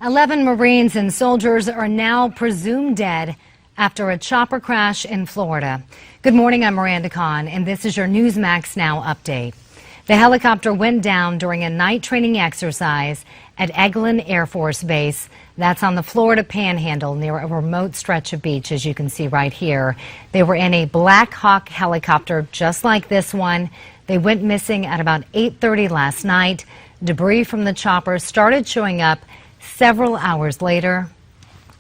11 Marines and soldiers are now presumed dead after a chopper crash in Florida. Good morning, I'm Miranda Kahn, and this is your Newsmax Now update. The helicopter went down during a night training exercise at Eglin Air Force Base. That's on the Florida Panhandle near a remote stretch of beach, as you can see right here. They were in a Black Hawk helicopter just like this one. They went missing at about 8:30 last night. Debris from the chopper started showing up several hours later.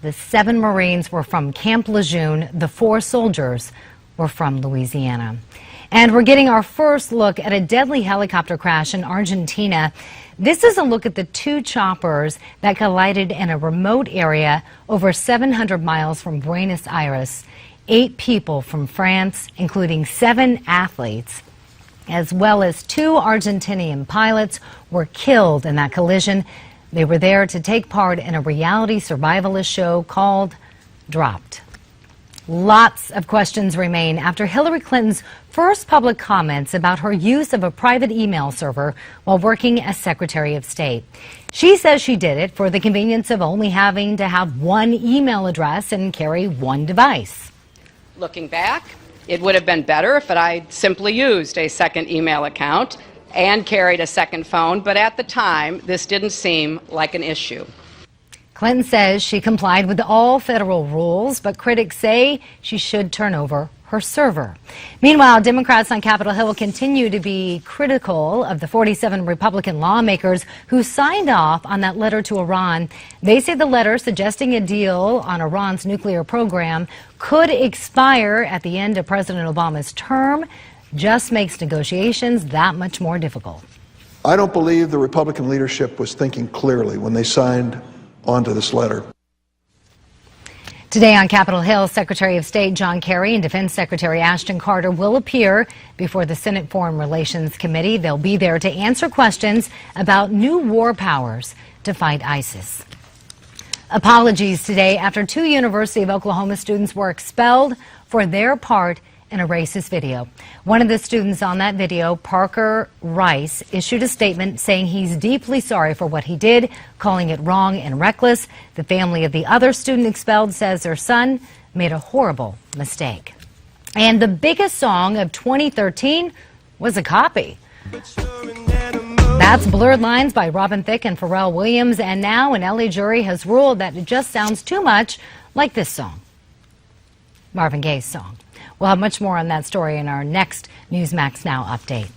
The 7 Marines were from Camp Lejeune. The 4 soldiers were from Louisiana. And we're getting our first look at a deadly helicopter crash in Argentina. This is a look at the 2 choppers that collided in a remote area over 700 miles from Buenos Aires. 8 people from France, including 7 athletes, as well as 2 Argentinian pilots, were killed in that collision. They were there to take part in a reality survivalist show called Dropped. Lots of questions remain after Hillary Clinton's first public comments about her use of a private email server while working as Secretary of State. She says she did it for the convenience of only having to have one email address and carry one device. Looking back, it would have been better if I'd simply used a second email account and carried a second phone, but at the time, this didn't seem like an issue. Clinton says she complied with all federal rules, but critics say she should turn over her server. Meanwhile, Democrats on Capitol Hill continue to be critical of the 47 Republican lawmakers who signed off on that letter to Iran. They say the letter suggesting a deal on Iran's nuclear program could expire at the end of President Obama's term, just makes negotiations that much more difficult. I don't believe the Republican leadership was thinking clearly when they signed onto this letter. Today on Capitol Hill, Secretary of State John Kerry and Defense Secretary Ashton Carter will appear before the Senate Foreign Relations Committee. They'll be there to answer questions about new war powers to fight ISIS. Apologies today after 2 University of Oklahoma students were expelled for their part in a racist video. One of the students on that video, Parker Rice, issued a statement saying he's deeply sorry for what he did, calling it wrong and reckless. The family of the other student expelled says their son made a horrible mistake. And the biggest song of 2013 was a copy. That's Blurred Lines by Robin Thicke and Pharrell Williams. And now an LA jury has ruled that it just sounds too much like this song, Marvin Gaye's song. We'll have much more on that story in our next Newsmax Now update.